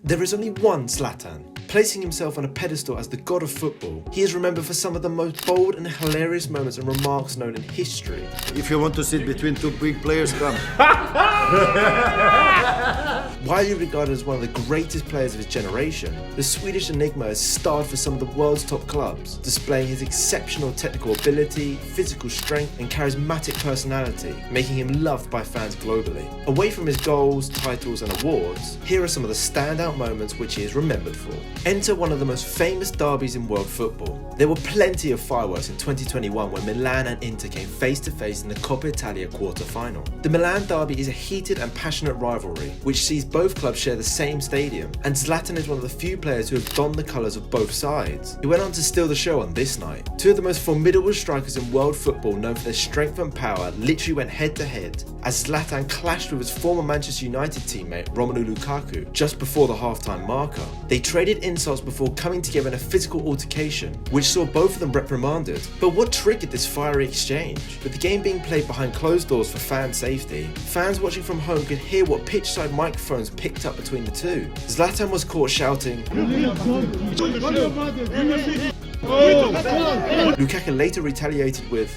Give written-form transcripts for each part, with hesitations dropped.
There is only one Zlatan. Placing himself on a pedestal as the god of football, he is remembered for some of the most bold and hilarious moments and remarks known in history. If you want to sit between two big players, come. Widely regarded as one of the greatest players of his generation, the Swedish enigma is starred for some of the world's top clubs, displaying his exceptional technical ability, physical strength and charismatic personality, making him loved by fans globally. Away from his goals, titles and awards, here are some of the standout moments which he is remembered for. Enter one of the most famous derbies in world football. There were plenty of fireworks in 2021 when Milan and Inter came face to face in the Coppa Italia quarter-final. The Milan derby is a heated and passionate rivalry, which sees both clubs share the same stadium, and Zlatan is one of the few players who have donned the colours of both sides. He went on to steal the show on this night. Two of the most formidable strikers in world football, known for their strength and power, literally went head to head as Zlatan clashed with his former Manchester United teammate Romelu Lukaku just before the half-time marker. They traded insults before coming together in a physical altercation, which saw both of them reprimanded. But what triggered this fiery exchange? With the game being played behind closed doors for fan safety, fans watching from home could hear what pitchside microphones picked up between the two. Zlatan was caught shouting, Lukaku later retaliated with,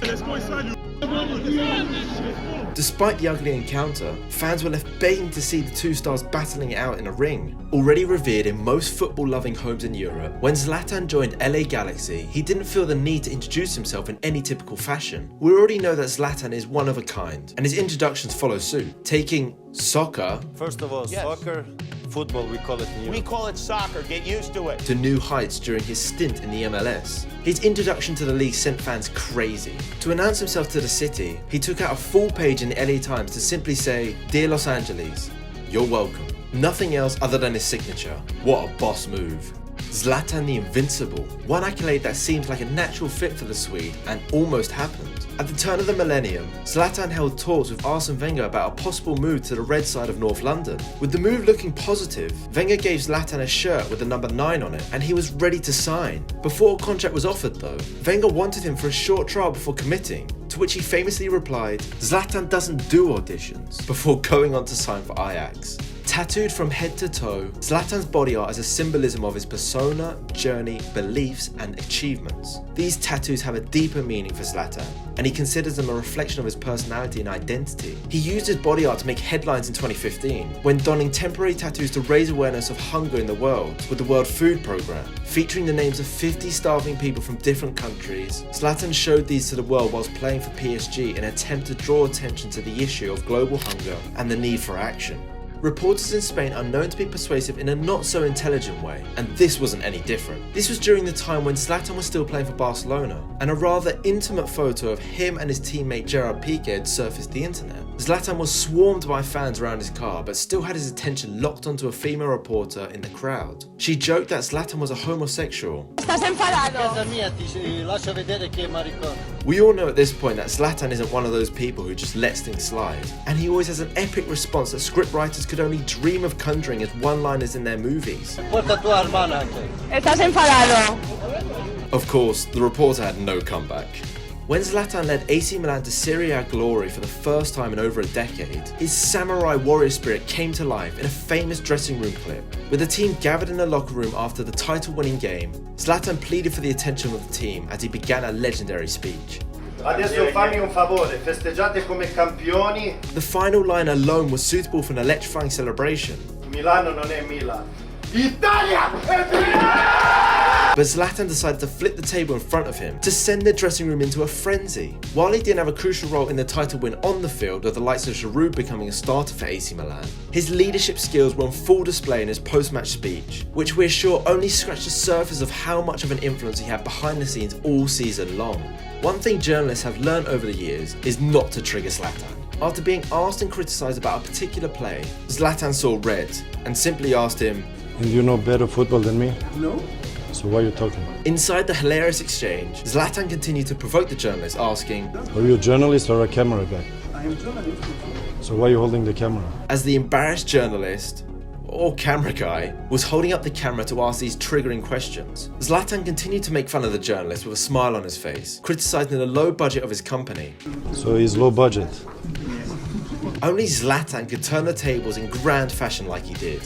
Despite the ugly encounter, fans were left begging to see the two stars battling it out in a ring. Already revered in most football-loving homes in Europe, when Zlatan joined LA Galaxy, he didn't feel the need to introduce himself in any typical fashion. We already know that Zlatan is one of a kind, and his introductions follow suit, taking soccer, First of all, soccer, football, we call it new. We call it soccer, get used to it. to new heights during his stint in the MLS. His introduction to the league sent fans crazy. To announce himself to the city, he took out a full page in the LA Times to simply say, "Dear Los Angeles, you're welcome." Nothing else other than his signature. What a boss move. Zlatan the Invincible, one accolade that seems like a natural fit for the Swede and almost happened. At the turn of the millennium, Zlatan held talks with Arsene Wenger about a possible move to the red side of North London. With the move looking positive, Wenger gave Zlatan a shirt with the number 9 on it and he was ready to sign. Before a contract was offered though, Wenger wanted him for a short trial before committing, to which he famously replied, "Zlatan doesn't do auditions," before going on to sign for Ajax. Tattooed from head to toe, Zlatan's body art is a symbolism of his persona, journey, beliefs and achievements. These tattoos have a deeper meaning for Zlatan, and he considers them a reflection of his personality and identity. He used his body art to make headlines in 2015, when donning temporary tattoos to raise awareness of hunger in the world with the World Food Programme. Featuring the names of 50 starving people from different countries, Zlatan showed these to the world whilst playing for PSG in an attempt to draw attention to the issue of global hunger and the need for action. Reporters in Spain are known to be persuasive in a not so intelligent way, and this wasn't any different. This was during the time when Zlatan was still playing for Barcelona, and a rather intimate photo of him and his teammate Gerard Piqué had surfaced the internet. Zlatan was swarmed by fans around his car, but still had his attention locked onto a female reporter in the crowd. She joked that Zlatan was a homosexual. Estás enfadado. We all know at this point that Zlatan isn't one of those people who just lets things slide, and he always has an epic response that scriptwriters could only dream of conjuring as one-liners in their movies. Estás enfadado. Of course, the reporter had no comeback. When Zlatan led AC Milan to Serie A glory for the first time in over a decade, his samurai warrior spirit came to life in a famous dressing room clip. With the team gathered in the locker room after the title-winning game, Zlatan pleaded for the attention of the team as he began a legendary speech. Adesso fammi un favore, festeggiate come campioni. The final line alone was suitable for an electrifying celebration. Milano non è Milan. Italia è Milan! But Zlatan decided to flip the table in front of him to send the dressing room into a frenzy. While he didn't have a crucial role in the title win on the field, with the likes of Giroud becoming a starter for AC Milan, his leadership skills were on full display in his post-match speech, which we're sure only scratched the surface of how much of an influence he had behind the scenes all season long. One thing journalists have learned over the years is not to trigger Zlatan. After being asked and criticised about a particular play, Zlatan saw red and simply asked him, "And you know better football than me?" No. So why are you talking? Inside the hilarious exchange, Zlatan continued to provoke the journalist, asking, Are you a journalist or a camera guy? I am journalist. So why are you holding the camera? as the embarrassed journalist, or camera guy, was holding up the camera to ask these triggering questions. Zlatan continued to make fun of the journalist with a smile on his face, criticising the low budget of his company. So he's low budget. Only Zlatan could turn the tables in grand fashion like he did.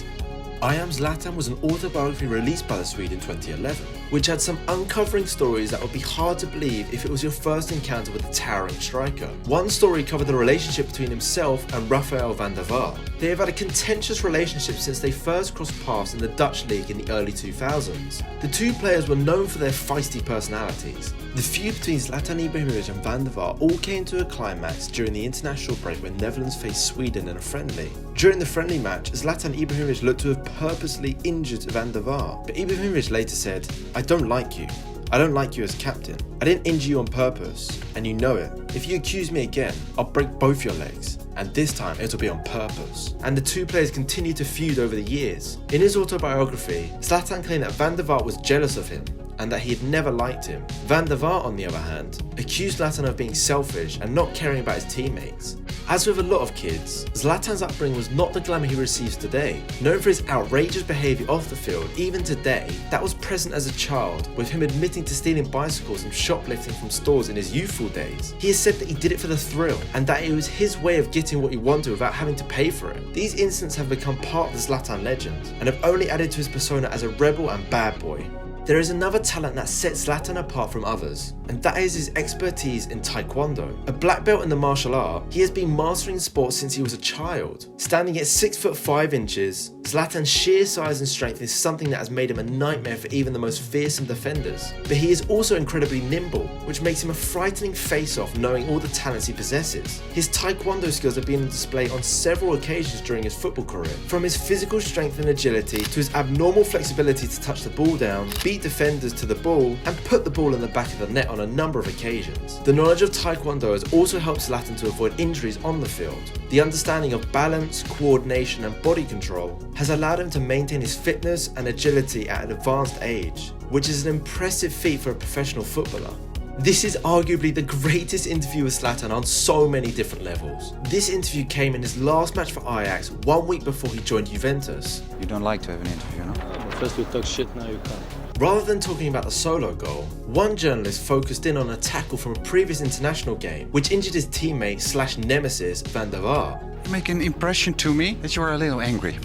I Am Zlatan was an autobiography released by the Swede in 2011, which had some uncovering stories that would be hard to believe if it was your first encounter with a towering striker. One story covered the relationship between himself and Rafael van der Vaart. They have had a contentious relationship since they first crossed paths in the Dutch league in the early 2000s. The two players were known for their feisty personalities. The feud between Zlatan Ibrahimovic and Van der Vaart all came to a climax during the international break when Netherlands faced Sweden in a friendly. During the friendly match, Zlatan Ibrahimovic looked to have purposely injured Van der Vaart, but Ibrahimovic later said, "I don't like you. I don't like you as captain. I didn't injure you on purpose, and you know it. If you accuse me again, I'll break both your legs. And this time it'll be on purpose." And the two players continued to feud over the years. In his autobiography, Zlatan claimed that Van der Vaart was jealous of him and that he had never liked him. Van der Vaart, on the other hand, accused Zlatan of being selfish and not caring about his teammates. As with a lot of kids, Zlatan's upbringing was not the glamour he receives today. Known for his outrageous behaviour off the field, even today, that was present as a child, with him admitting to stealing bicycles and shoplifting from stores in his youthful days. He has said that he did it for the thrill, and that it was his way of getting what he wanted without having to pay for it. These incidents have become part of the Zlatan legend, and have only added to his persona as a rebel and bad boy. There is another talent that sets Zlatan apart from others, and that is his expertise in Taekwondo. A black belt in the martial art, he has been mastering the sport since he was a child. Standing at 6'5", Zlatan's sheer size and strength is something that has made him a nightmare for even the most fearsome defenders. But he is also incredibly nimble, which makes him a frightening face-off knowing all the talents he possesses. His Taekwondo skills have been on display on several occasions during his football career. From his physical strength and agility to his abnormal flexibility to touch the ball down, beat defenders to the ball, and put the ball in the back of the net on a number of occasions. The knowledge of Taekwondo has also helped Zlatan to avoid injuries on the field. The understanding of balance, coordination and body control has allowed him to maintain his fitness and agility at an advanced age, which is an impressive feat for a professional footballer. This is arguably the greatest interview with Zlatan on so many different levels. This interview came in his last match for Ajax 1 week before he joined Juventus. You don't like to have an interview, no? First you talk shit, now you can't. Rather than talking about the solo goal, one journalist focused in on a tackle from a previous international game which injured his teammate / nemesis Van der Vaart. You make an impression to me that you are a little angry.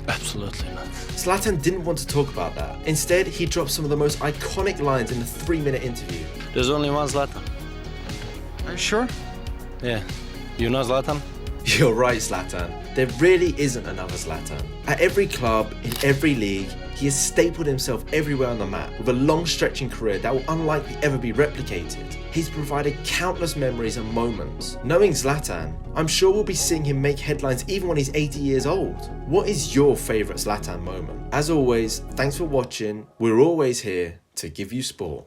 Absolutely not. Zlatan didn't want to talk about that. Instead, he dropped some of the most iconic lines in the 3-minute interview. There's only one Zlatan. Are you sure? Yeah. You know Zlatan? You're right, Zlatan. There really isn't another Zlatan. At every club, in every league, he has stapled himself everywhere on the map with a long stretching career that will unlikely ever be replicated. He's provided countless memories and moments. Knowing Zlatan, I'm sure we'll be seeing him make headlines even when he's 80 years old. What is your favourite Zlatan moment? As always, thanks for watching. We're always here to give you sport.